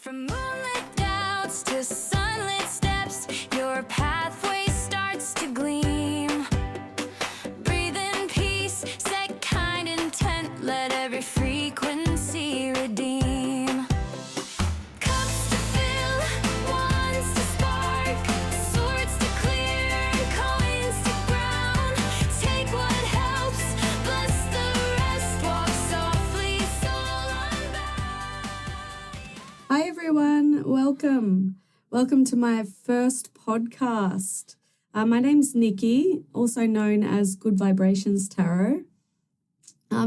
From moonlit doubts to sunlit steps, your pathway starts to gleam. Breathe in peace, set kind intent, let every frequency redeem. Cups to fill, wands to spark, swords to clear, and coins to ground. Take what helps, bless the rest, walk softly, soul unbound. Hi everyone, welcome to my first podcast. My name's Nikki, also known as Good Vibrations Tarot.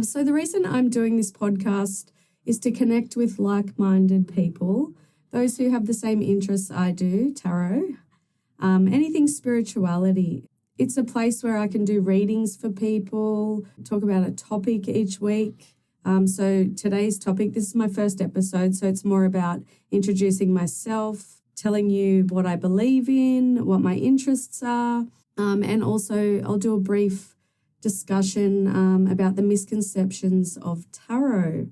So the reason I'm doing this podcast is to connect with like-minded people, those who have the same interests I do, tarot, anything spirituality. It's a place where I can do readings for people, talk about a topic each week. So today's topic, this is my first episode, so it's more about introducing myself, telling you what I believe in, what my interests are, and also I'll do a brief discussion about the misconceptions of tarot.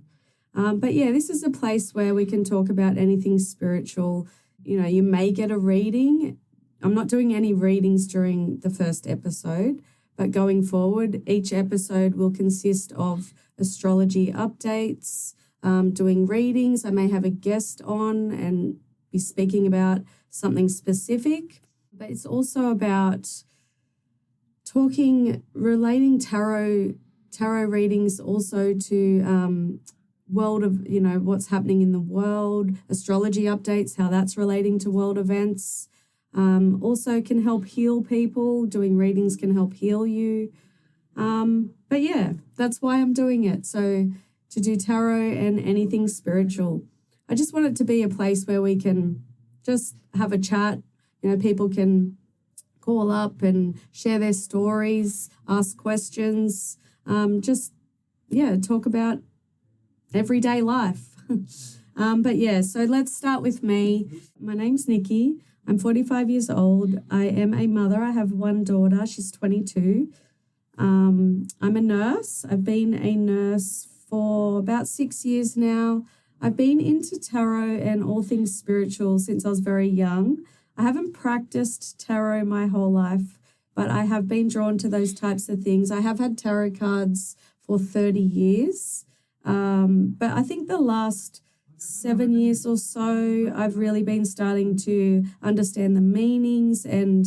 But yeah, this is a place where we can talk about anything spiritual. You know, you may get a reading. I'm not doing any readings during the first episode, but going forward, each episode will consist of astrology updates, doing readings. I may have a guest on and be speaking about something specific, but it's also about relating tarot readings also to world of, what's happening in the world, astrology updates, how that's relating to world events. Also can help heal people. Doing readings can help heal you. But yeah, that's why I'm doing it. So to do tarot and anything spiritual. I just want it to be a place where we can just have a chat. People can call up and share their stories, ask questions, talk about everyday life. So let's start with me. My name's Nikki. I'm 45 years old. I am a mother. I have one daughter. She's 22. I'm a nurse. I've been a nurse for about 6 years now. I've been into tarot and all things spiritual since I was very young. I haven't practiced tarot my whole life, but I have been drawn to those types of things. I have had tarot cards for 30 years. But I think the last 7 years or so, I've really been starting to understand the meanings and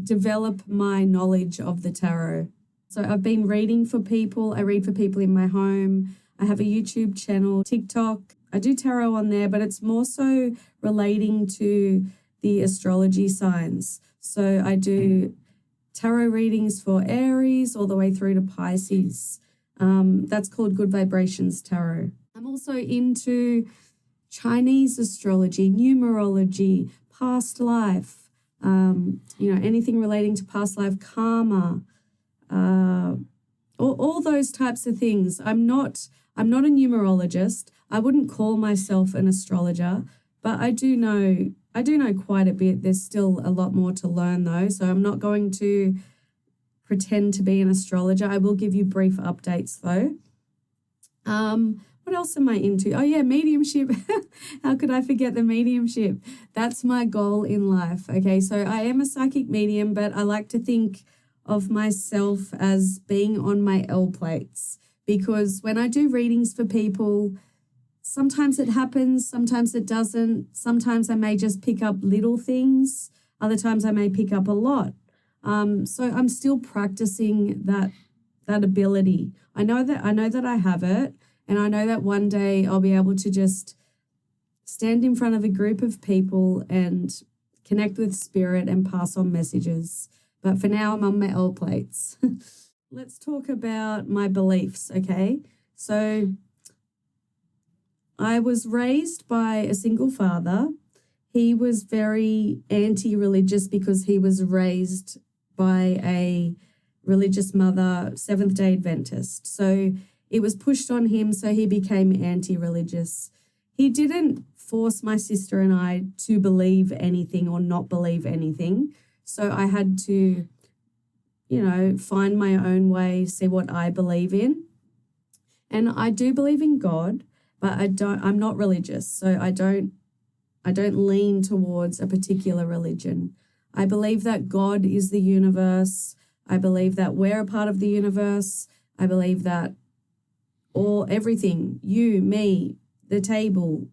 develop my knowledge of the tarot. So I've been reading for people. I read for people in my home. I have a YouTube channel, TikTok. I do tarot on there, but it's more so relating to the astrology signs. So I do tarot readings for Aries all the way through to Pisces. That's called Good Vibrations Tarot. I'm also into Chinese astrology, numerology, past life, anything relating to past life, karma, all those types of things. I'm not a numerologist. I wouldn't call myself an astrologer, but I do know quite a bit. There's still a lot more to learn though, so I'm not going to pretend to be an astrologer. I will give you brief updates though. What else am I into? Oh yeah, mediumship. How could I forget the mediumship? That's my goal in life. Okay, so I am a psychic medium, but I like to think of myself as being on my L plates, because when I do readings for people, sometimes it happens, sometimes it doesn't. Sometimes I may just pick up little things. Other times I may pick up a lot. So I'm still practicing that ability. I know that I have it, and I know that one day I'll be able to just stand in front of a group of people and connect with spirit and pass on messages. But for now, I'm on my L plates. Let's talk about my beliefs, okay? So I was raised by a single father. He was very anti-religious because he was raised by a religious mother, Seventh-day Adventist. So it was pushed on him, so he became anti-religious. He didn't force my sister and I to believe anything or not believe anything. So I had to, find my own way, see what I believe in. And I do believe in God, but I'm not religious. So I don't don't lean towards a particular religion. I believe that God is the universe. I believe that we're a part of the universe. I believe that everything, you, me, the table,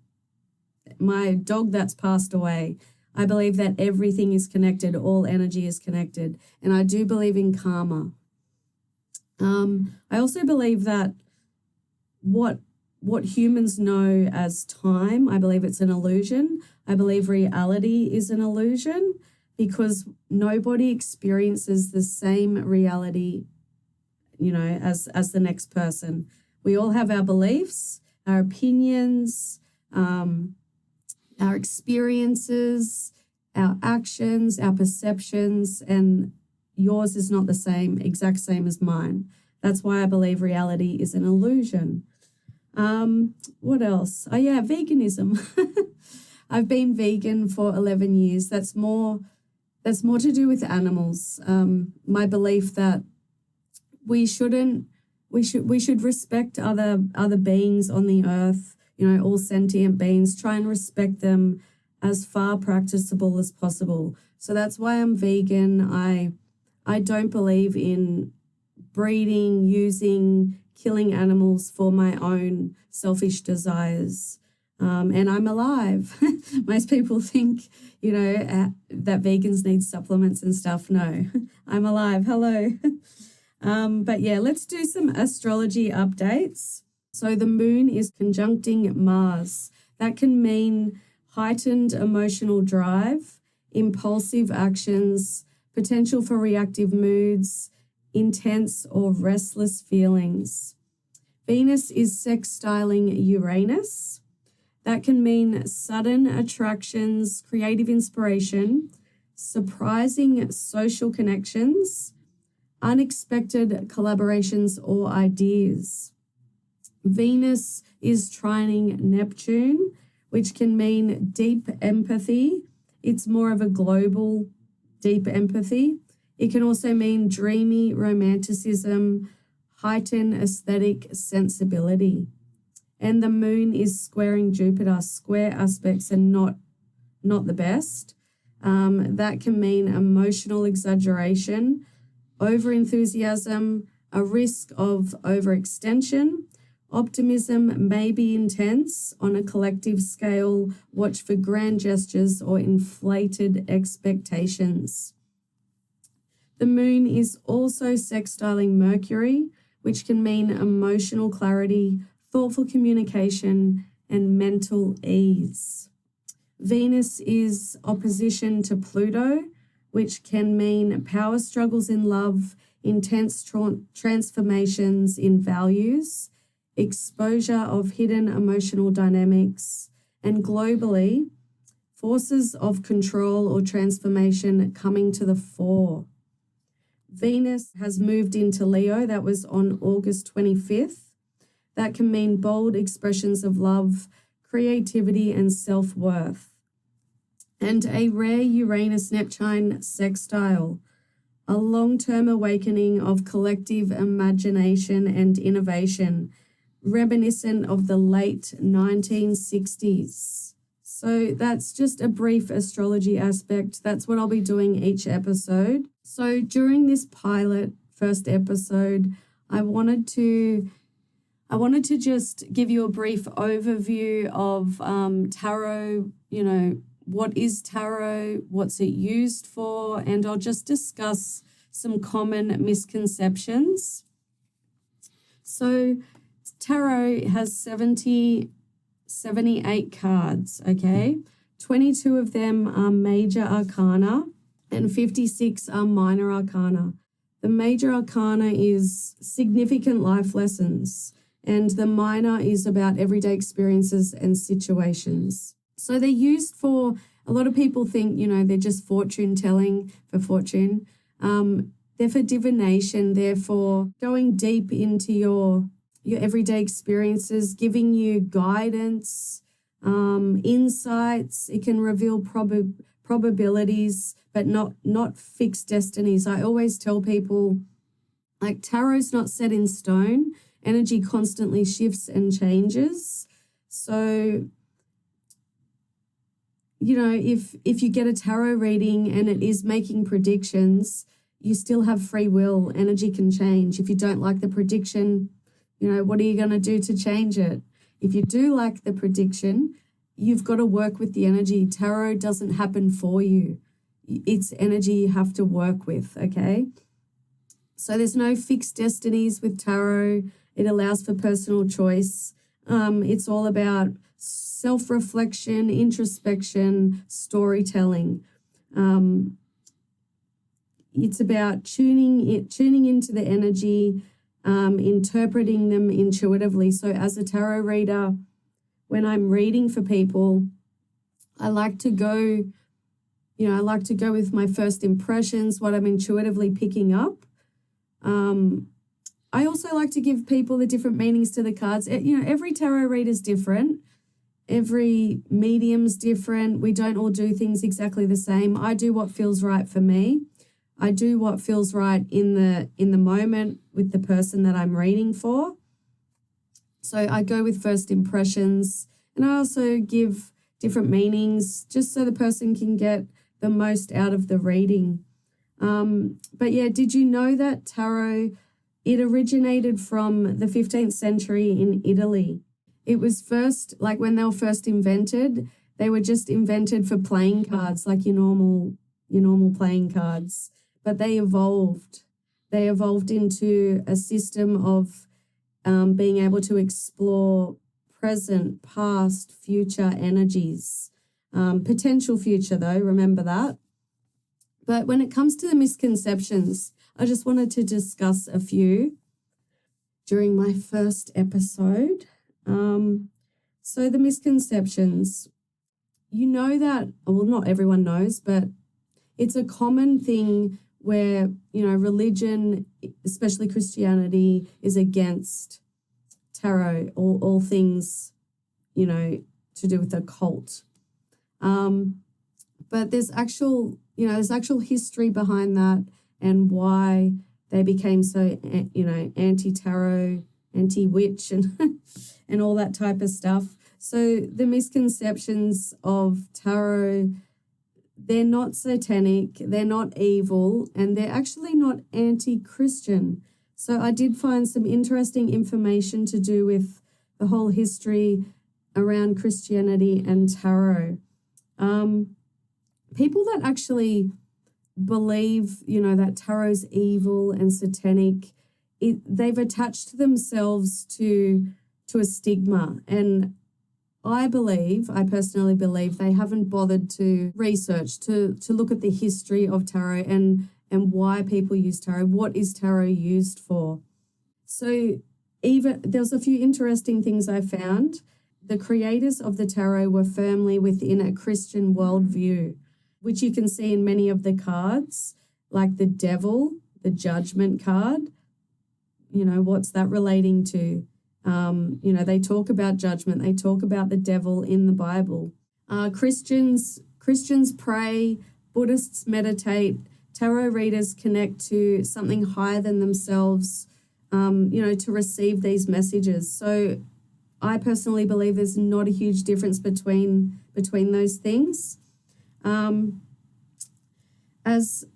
my dog that's passed away, I believe that everything is connected, all energy is connected. And I do believe in karma. I also believe that what humans know as time, I believe it's an illusion. I believe reality is an illusion because nobody experiences the same reality, as the next person. We all have our beliefs, our opinions, our experiences, our actions, our perceptions, and yours is not the exact same as mine. That's why I believe reality is an illusion. What else? Oh yeah, veganism. I've been vegan for 11 years. That's more to do with animals. My belief that we should respect other beings on the earth, all sentient beings, try and respect them as far practicable as possible. So that's why I'm vegan. I don't believe in breeding, using, killing animals for my own selfish desires. And I'm alive. Most people think, that vegans need supplements and stuff. No, I'm alive. Hello. But yeah, let's do some astrology updates. So the moon is conjuncting Mars. That can mean heightened emotional drive, impulsive actions, potential for reactive moods, intense or restless feelings. Venus is sextiling Uranus. That can mean sudden attractions, creative inspiration, surprising social connections, unexpected collaborations or ideas. Venus is trining Neptune, which can mean deep empathy. It's more of a global deep empathy. It can also mean dreamy romanticism, heightened aesthetic sensibility. And the moon is squaring Jupiter. Square aspects are not the best. That can mean emotional exaggeration, overenthusiasm, a risk of overextension. Optimism may be intense on a collective scale. Watch for grand gestures or inflated expectations. The moon is also sextiling Mercury, which can mean emotional clarity, thoughtful communication, and mental ease. Venus is opposition to Pluto, which can mean power struggles in love, intense transformations in values, exposure of hidden emotional dynamics, and globally, forces of control or transformation coming to the fore. Venus has moved into Leo. That was on August 25th. That can mean bold expressions of love, creativity, and self-worth. And a rare Uranus-Neptune sextile, a long-term awakening of collective imagination and innovation, reminiscent of the late 1960s. So that's just a brief astrology aspect. That's what I'll be doing each episode. So during this pilot first episode, I wanted to just give you a brief overview of tarot, what is tarot, what's it used for, and I'll just discuss some common misconceptions. So tarot has 78 cards, okay? 22 of them are major arcana and 56 are minor arcana. The major arcana is significant life lessons, and the minor is about everyday experiences and situations. So they're used for, a lot of people think, they're just fortune telling for fortune. They're for divination, they're for going deep into your everyday experiences, giving you guidance, insights. It can reveal probabilities, but not fixed destinies. I always tell people, tarot's not set in stone. Energy constantly shifts and changes. So if you get a tarot reading and it is making predictions, you still have free will. Energy can change. If you don't like the prediction, what are you going to do to change it? If you do like the prediction, you've got to work with the energy. Tarot doesn't happen for you. It's energy you have to work with, okay? So there's no fixed destinies with tarot. It allows for personal choice. It's all about self-reflection, introspection, storytelling. It's about tuning into the energy, interpreting them intuitively. So as a tarot reader, when I'm reading for people, I like to go with my first impressions, what I'm intuitively picking up. I also like to give people the different meanings to the cards. Every tarot reader is different. Every medium's different. We don't all do things exactly the same. I do what feels right for me. I do what feels right in the moment with the person that I'm reading for. So I go with first impressions, and I also give different meanings just so the person can get the most out of the reading. But yeah, did you know that tarot, it originated from the 15th century in Italy? It was first, like when they were first invented, they were just invented for playing cards, like your normal playing cards. But they evolved. They evolved into a system of being able to explore present, past, future energies. Potential future, though, remember that. But when it comes to the misconceptions, I just wanted to discuss a few during my first episode. So the misconceptions, that, well, not everyone knows, but it's a common thing where, religion, especially Christianity, is against tarot, all things, to do with occult. But there's actual history behind that and why they became so, anti-tarot, anti-witch and and all that type of stuff. So the misconceptions of tarot, they're not satanic, they're not evil, and they're actually not anti-Christian. So I did find some interesting information to do with the whole history around Christianity and tarot. People that actually believe, that tarot's evil and satanic, they've attached themselves to a stigma. And I personally believe they haven't bothered to research, to look at the history of tarot and why people use tarot. What is tarot used for? So there's a few interesting things I found. The creators of the tarot were firmly within a Christian worldview, which you can see in many of the cards, like the devil, the judgment card. What's that relating to? They talk about judgment. They talk about the devil in the Bible. Christians pray, Buddhists meditate, tarot readers connect to something higher than themselves, to receive these messages. So I personally believe there's not a huge difference between those things. As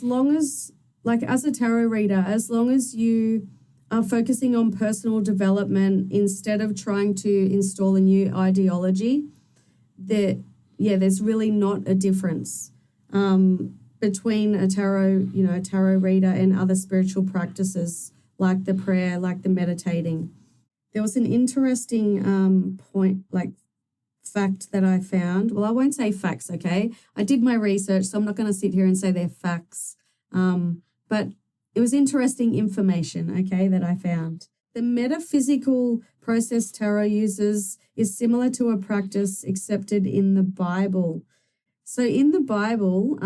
long as, as a tarot reader, as long as you are focusing on personal development instead of trying to install a new ideology, there's really not a difference between a tarot reader and other spiritual practices like the prayer, like the meditating. There was an interesting fact that I found. Well, I won't say facts, okay? I did my research, so I'm not going to sit here and say they're facts. But it was interesting information, okay, that I found. The metaphysical process tarot uses is similar to a practice accepted in the Bible. So in the Bible,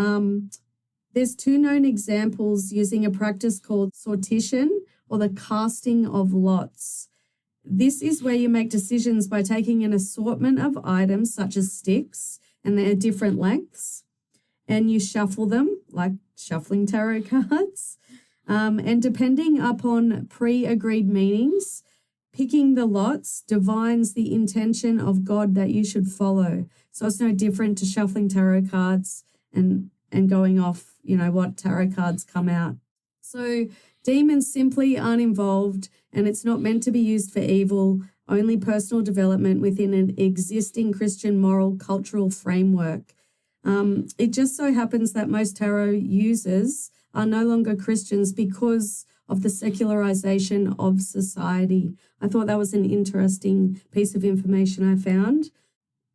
there's two known examples using a practice called sortition, or the casting of lots. This is where you make decisions by taking an assortment of items such as sticks, and they're different lengths, and you shuffle them like shuffling tarot cards. And depending upon pre-agreed meanings, picking the lots divines the intention of God that you should follow. So it's no different to shuffling tarot cards and going off, what tarot cards come out. So demons simply aren't involved, and it's not meant to be used for evil, only personal development within an existing Christian moral cultural framework. It just so happens that most tarot users are no longer Christians because of the secularization of society. I thought that was an interesting piece of information I found.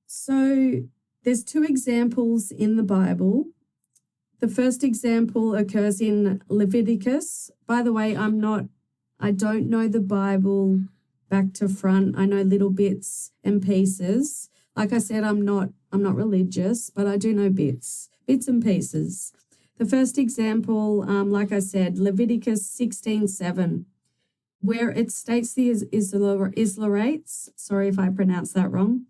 So there's two examples in the Bible. The first example occurs in Leviticus. By the way, I don't know the Bible back to front. I know little bits and pieces. Like I said, I'm not religious, but I do know bits and pieces. The first example, like I said, Leviticus 16:7, where it states the Israelites, sorry if I pronounced that wrong,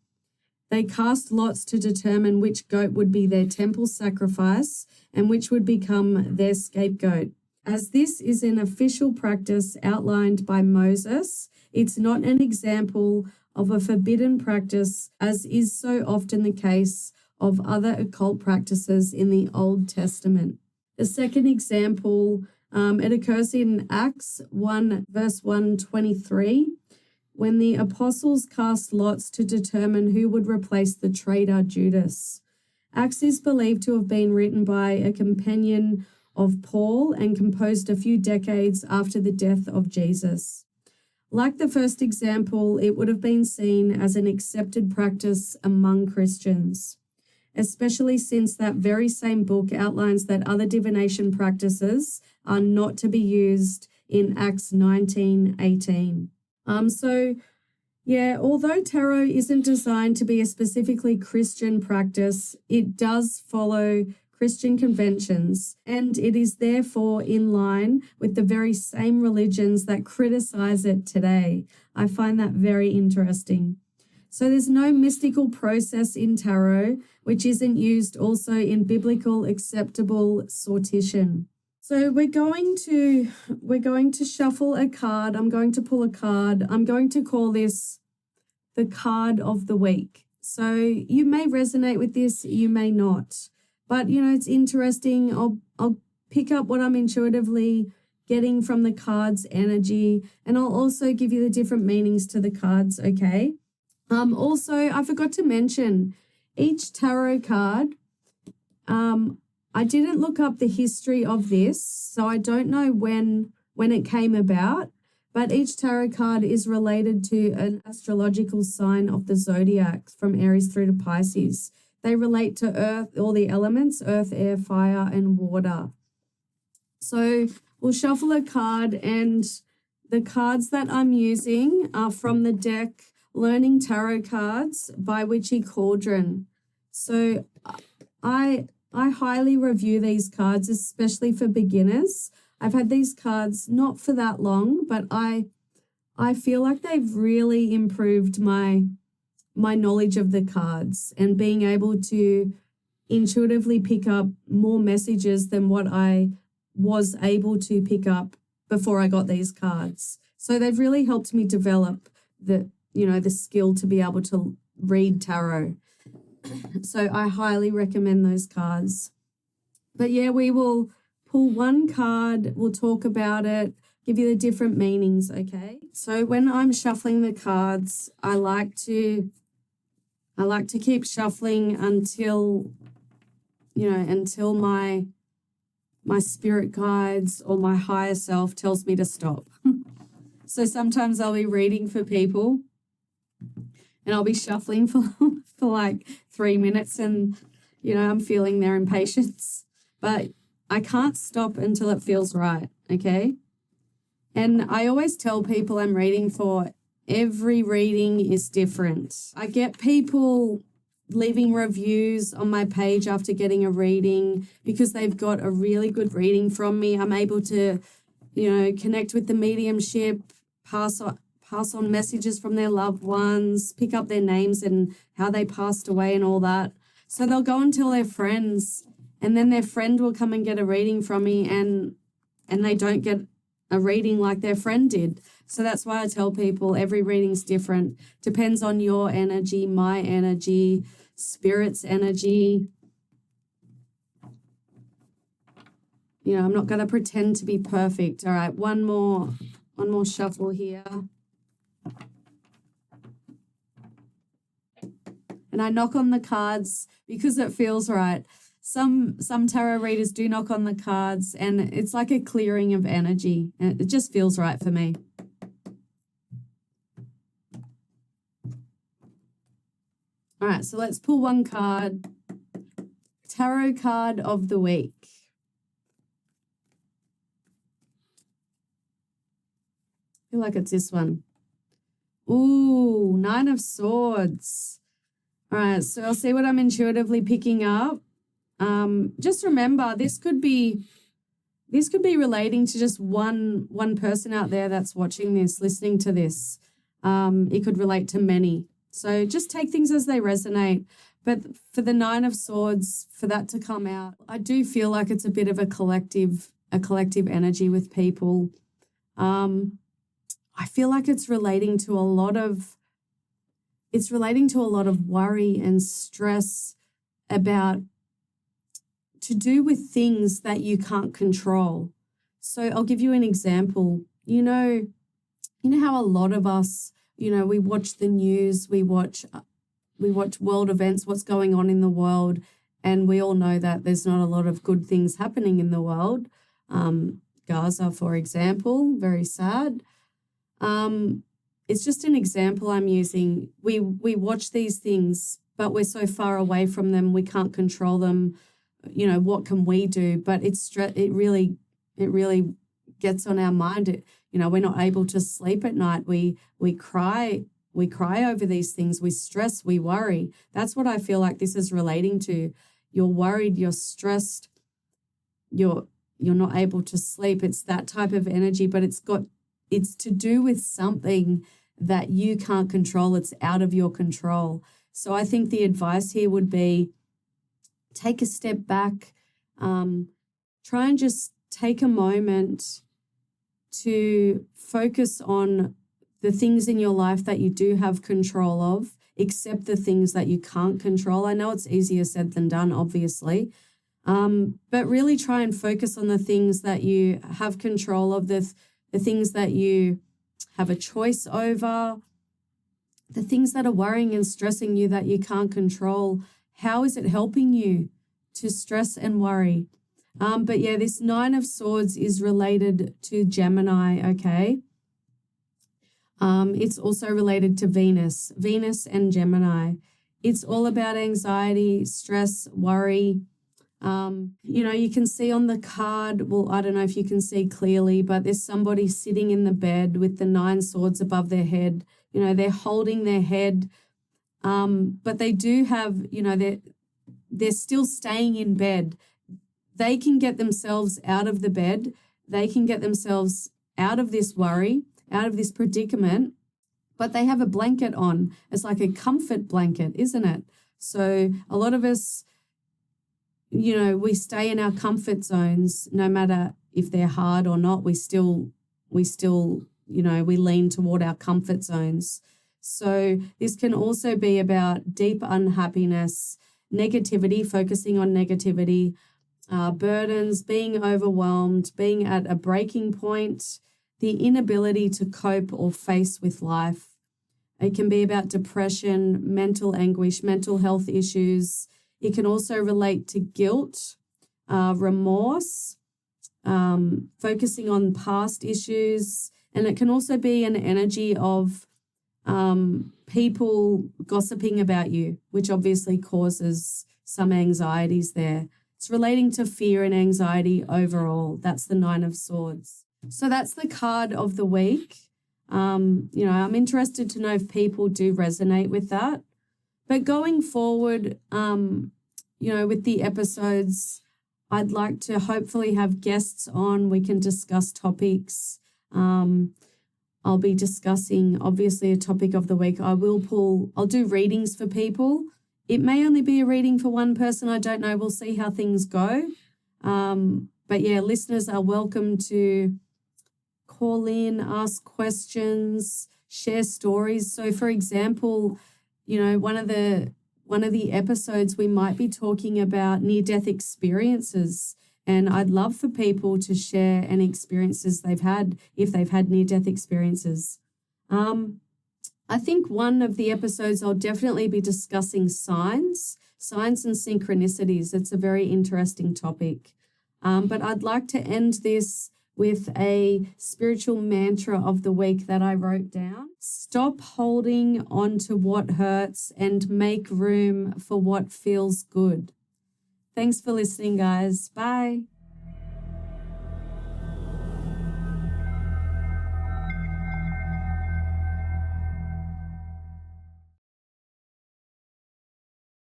they cast lots to determine which goat would be their temple sacrifice and which would become their scapegoat. As this is an official practice outlined by Moses, it's not an example of a forbidden practice, as is so often the case of other occult practices in the Old Testament. The second example, it occurs in Acts 1, verse 123, when the apostles cast lots to determine who would replace the traitor Judas. Acts is believed to have been written by a companion of Paul and composed a few decades after the death of Jesus. Like the first example, it would have been seen as an accepted practice among Christians, especially since that very same book outlines that other divination practices are not to be used in Acts 19:18. Although tarot isn't designed to be a specifically Christian practice, it does follow Christian conventions, and it is therefore in line with the very same religions that criticize it today. I find that very interesting. So there's no mystical process in tarot, which isn't used also in biblical acceptable sortition. So we're going to shuffle a card. I'm going to pull a card. I'm going to call this the card of the week. So you may resonate with this, you may not. But, it's interesting. I'll pick up what I'm intuitively getting from the card's energy, and I'll also give you the different meanings to the cards, okay? Also, I forgot to mention, each tarot card, I didn't look up the history of this, so I don't know when it came about, but each tarot card is related to an astrological sign of the zodiac from Aries through to Pisces. They relate to earth, all the elements, earth, air, fire, and water. So we'll shuffle a card, and the cards that I'm using are from the deck Learning Tarot Cards by Witchy Cauldron. So I highly review these cards, especially for beginners. I've had these cards not for that long, but I feel like they've really improved my knowledge of the cards and being able to intuitively pick up more messages than what I was able to pick up before I got these cards. So they've really helped me develop the skill to be able to read tarot. So I highly recommend those cards. But yeah, we will pull one card, we'll talk about it, give you the different meanings, okay? So when I'm shuffling the cards, I like to keep shuffling until my spirit guides or my higher self tells me to stop. So sometimes I'll be reading for people and I'll be shuffling for like 3 minutes and, I'm feeling their impatience. But I can't stop until it feels right, okay? And I always tell people I'm reading for, every reading is different. I get people leaving reviews on my page after getting a reading because they've got a really good reading from me. I'm able to, connect with the mediumship, pass on messages from their loved ones, pick up their names and how they passed away and all that. So they'll go and tell their friends, and then their friend will come and get a reading from me and they don't get a reading like their friend did. So that's why I tell people every reading's different. Depends on your energy, my energy, spirit's energy. You know, I'm not going to pretend to be perfect. All right, one more shuffle here. And I knock on the cards because it feels right. Some tarot readers do knock on the cards and it's like a clearing of energy. And it just feels right for me. All right, so let's pull one card. Tarot card of the week. I feel like it's this one. Ooh, 9 of Swords. All right, so I'll see what I'm intuitively picking up. Just remember, this could be relating to just one person out there that's watching this, listening to this. It could relate to many. So just take things as they resonate. But for the 9 of Swords, for that to come out, I do feel like it's a bit of a collective energy with people. I feel like it's relating to a lot of worry and stress about to do with things that you can't control. So I'll give you an example. You know how a lot of us, we watch the news, we watch world events, what's going on in the world, and we all know that there's not a lot of good things happening in the world. Gaza, for example, very sad. It's just an example I'm using. We watch these things, but we're so far away from them, we can't control them. What can we do? But it really gets on our mind. We're not able to sleep at night. We cry over these things. We stress, we worry. That's what I feel like this is relating to. You're worried, you're stressed, you're not able to sleep. It's that type of energy, but it's to do with something that you can't control. It's out of your control. So I think the advice here would be take a step back, try and just take a moment to focus on the things in your life that you do have control of, accept the things that you can't control. I know it's easier said than done, obviously, but really try and focus on the things that you have control of, the things that you have a choice over, the things that are worrying and stressing you that you can't control. How is it helping you to stress and worry? But yeah, this 9 of Swords is related to Gemini, okay? It's also related to Venus and Gemini. It's all about anxiety, stress, worry. You can see on the card, well, I don't know if you can see clearly, but there's somebody sitting in the bed with the 9 swords above their head. They're holding their head, but they do have, they're still staying in bed. They can get themselves out of the bed. They can get themselves out of this worry, out of this predicament, but they have a blanket on. It's like a comfort blanket, isn't it? So a lot of us, we stay in our comfort zones, no matter if they're hard or not. We still, we lean toward our comfort zones. So this can also be about deep unhappiness, negativity, focusing on negativity, burdens, being overwhelmed, being at a breaking point, the inability to cope or face with life. It can be about depression, mental anguish, mental health issues. It can also relate to guilt, remorse, focusing on past issues. And it can also be an energy of people gossiping about you, which obviously causes some anxieties there. It's relating to fear and anxiety overall. That's the 9 of Swords. So that's the card of the week. I'm interested to know if people do resonate with that. But going forward, with the episodes, I'd like to hopefully have guests on. We can discuss topics. I'll be discussing, obviously, a topic of the week. I'll do readings for people. It may only be a reading for one person. I don't know. We'll see how things go. But yeah, listeners are welcome to call in, ask questions, share stories. So for example, one of the episodes we might be talking about near-death experiences. And I'd love for people to share any experiences they've had if they've had near-death experiences. I think one of the episodes I'll definitely be discussing signs and synchronicities. It's a very interesting topic. But I'd like to end this with a spiritual mantra of the week that I wrote down. Stop holding on to what hurts and make room for what feels good. Thanks for listening, guys. Bye.